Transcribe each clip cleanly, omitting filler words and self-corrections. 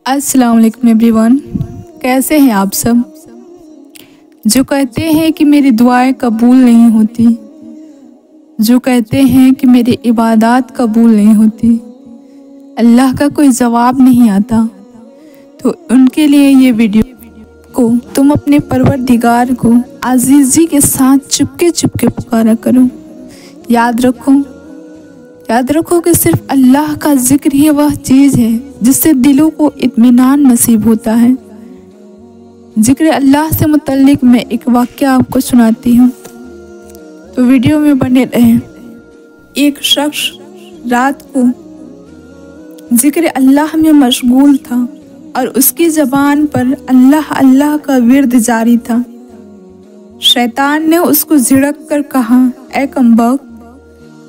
अस्सलाम वालेकुम एवरीवन, कैसे हैं आप सब। जो कहते हैं कि मेरी दुआएं कबूल नहीं होती, जो कहते हैं कि मेरी इबादत कबूल नहीं होती, अल्लाह का कोई जवाब नहीं आता, तो उनके लिए ये वीडियो को तुम अपने परवरदिगार को आजीज़ी के साथ चुपके चुपके पुकारा करो। याद रखो कि सिर्फ अल्लाह का जिक्र ही वह चीज़ है जिससे दिलों को इत्मीनान नसीब होता है। जिक्र अल्लाह से मुतल्लिक मैं एक वाक़या आपको सुनाती हूँ, तो वीडियो में बने रहें। एक शख्स रात को जिक्र अल्लाह में मशगूल था और उसकी ज़बान पर अल्लाह अल्लाह का विर्द जारी था। शैतान ने उसको झिड़क कर कहा, ऐ कमबख्त,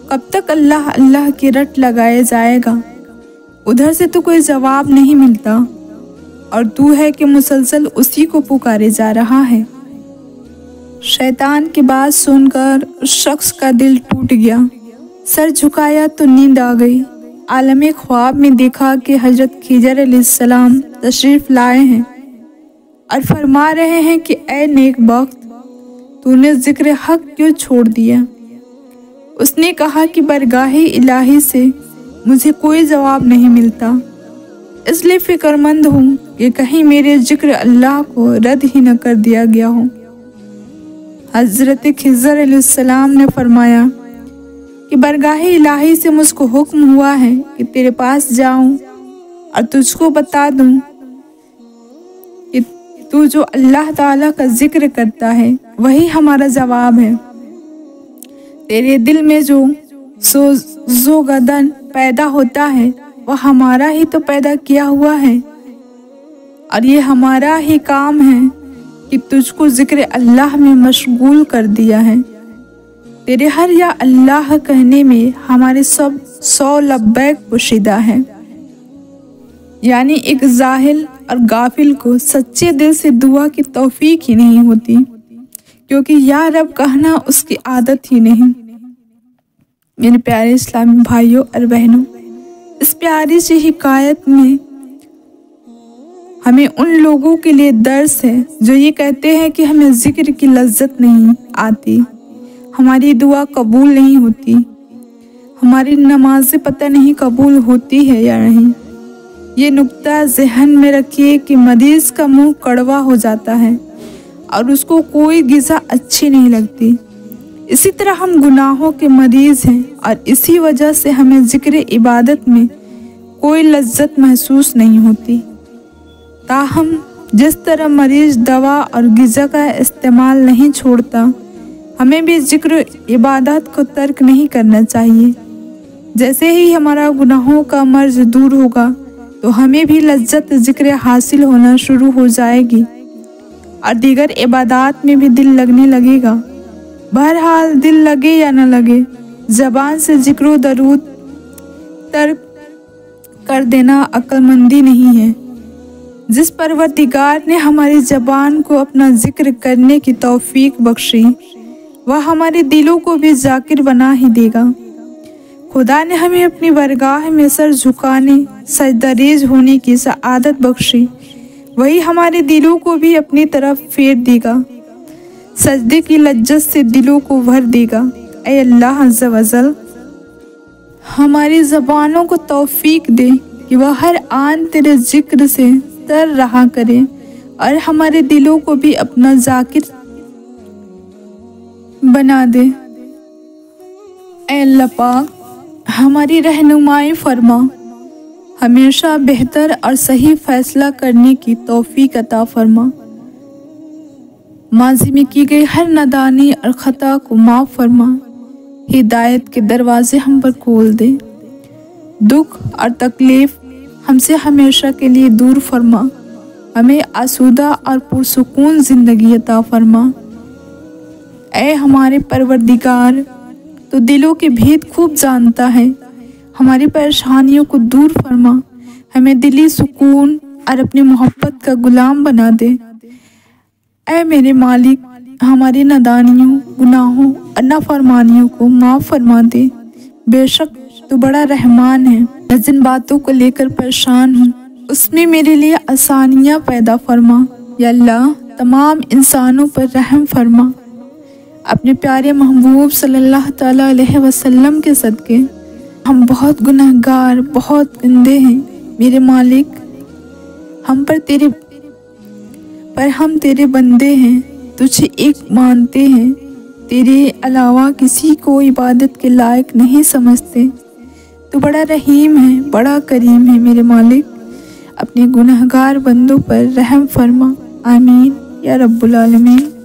कब तक अल्लाह अल्लाह की रट लगाए जाएगा। उधर से तो कोई जवाब नहीं मिलता और तू है कि मुसलसल उसी को पुकारे जा रहा है। शैतान की बात सुनकर उस शख्स का दिल टूट गया। सर झुकाया तो नींद आ गई। आलम ख्वाब में देखा कि हजरत खिजर अलैहिस्सलाम तशरीफ़ लाए हैं और फरमा रहे हैं कि ऐ नेक बख्त, तूने जिक्र हक क्यों छोड़ दिया। उसने कहा कि बरगाहे इलाही से मुझे कोई जवाब नहीं मिलता, इसलिए फ़िक्रमंद हूँ कि कहीं मेरे जिक्र अल्लाह को रद्द ही न कर दिया गया हो। हज़रत खिज़र अलैहिस्सलाम ने फरमाया कि बरगाहे इलाही से मुझको हुक्म हुआ है कि तेरे पास जाऊं और तुझको बता दूं कि तू जो अल्लाह ताला का जिक्र करता है वही हमारा जवाब है। तेरे दिल में जो गदन पैदा होता है वह हमारा ही तो पैदा किया हुआ है और ये हमारा ही काम है कि तुझको जिक्र अल्लाह में मशगूल कर दिया है। तेरे हर या अल्लाह कहने में हमारे सब 100 लब्बैक पोशीदा है। यानी एक जाहिल और गाफिल को सच्चे दिल से दुआ की तौफीक ही नहीं होती, क्योंकि या रब कहना उसकी आदत ही नहीं। मेरे प्यारे इस्लामी भाइयों और बहनों, इस प्यारी सी हिकायत में हमें उन लोगों के लिए दर्स है जो ये कहते हैं कि हमें जिक्र की लज्जत नहीं आती, हमारी दुआ कबूल नहीं होती, हमारी नमाज़ें पता नहीं कबूल होती है या नहीं। ये नुक्ता ज़हन में रखिए कि मरीज़ का मुंह कड़वा हो जाता है और उसको कोई ग़िज़ा अच्छी नहीं लगती। इसी तरह हम गुनाहों के मरीज़ हैं और इसी वजह से हमें ज़िक्र इबादत में कोई लज्जत महसूस नहीं होती। ताहम जिस तरह मरीज़ दवा और ग़िज़ा का इस्तेमाल नहीं छोड़ता, हमें भी ज़िक्र इबादत को तर्क नहीं करना चाहिए। जैसे ही हमारा गुनाहों का मर्ज दूर होगा तो हमें भी लज्जत ज़िक्र हासिल होना शुरू हो जाएगी और दीगर इबादत में भी दिल लगने लगेगा। बहरहाल दिल लगे या न लगे, ज़बान से ज़िक्र दरूद तर्क कर देना अक्लमंदी नहीं है। जिस परवरदिगार ने हमारी ज़बान को अपना ज़िक्र करने की तौफीक बख्शी, वह हमारे दिलों को भी ज़ाकिर बना ही देगा। खुदा ने हमें अपनी बरगाह में सर झुकाने, सजदरेज होने की सआदत बख्शी, वही हमारे दिलों को भी अपनी तरफ फेर देगा, सजदे की लज्जत से दिलों को भर देगा। ऐ अल्लाह अज़्ज़ा वजल, हमारी ज़बानों को तौफीक दे कि वह हर आन तेरे जिक्र से तर रहा करे और हमारे दिलों को भी अपना ज़ाकिर बना दे। ऐ अल्लाह पाक, हमारी रहनुमाई फरमा, हमेशा बेहतर और सही फैसला करने की तौफीक अता फरमा। माजी में की गई हर नादानी और ख़ता को माफ़ फरमा। हिदायत के दरवाजे हम पर खोल दे। दुख और तकलीफ़ हमसे हमेशा के लिए दूर फरमा। हमें आसूदा और पुरसुकून ज़िंदगी अता फरमा। ऐ हमारे परवरदिगार, तो दिलों के भेद खूब जानता है। हमारी परेशानियों को दूर फरमा, हमें दिली सुकून और अपनी मोहब्बत का गुलाम बना दे। ऐ मेरे मालिक, हमारी नादानियों, गुनाहों और नाफरमानियों को माफ़ फरमा दे। बेशक तो बड़ा रहमान है। मैं जिन बातों को लेकर परेशान हूँ اس میں میرے لیے آسانیاں پیدا فرما۔ یا اللہ تمام انسانوں پر رحم فرما۔ اپنے پیارے محبوب صلی اللہ تعالیٰ علیہ وسلم کے صدقے ہم بہت گنہگار، بہت گندے ہیں میرے مالک، ہم تیرے بندے ہیں، تجھے ایک مانتے ہیں، تیرے علاوہ کسی کو عبادت کے لائق نہیں سمجھتے۔ تو بڑا رحیم ہے، بڑا کریم ہے میرے مالک، اپنے گنہگار بندوں پر رحم فرما۔ آمین یا رب العالمین۔